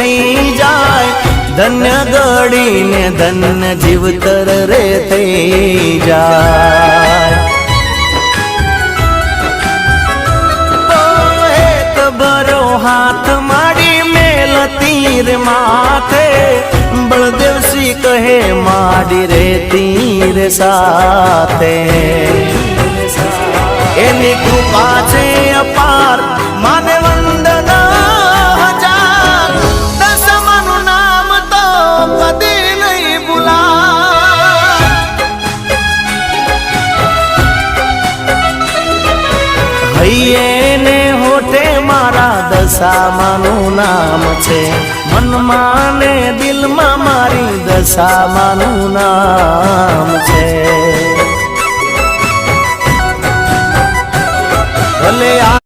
થઈ જાય, ધન્ય ગળીને ધન્ય જીવતર રે થઈ જાય। એક ભરો હાથ માડી મેલ તીર માથે, બળદેવસિંહ કહે માડી રે તીર સાથે। એની કૃપા છે અપાર, માને વંદના હજાર, દશમાનું નામ તો કદી નહીં ભૂલાય। હૈયે ને હોઠે મારા દશામાનું નામ છે, મનમાં ને દિલમાં મારી દશામાનું નામ છે। ભલે આ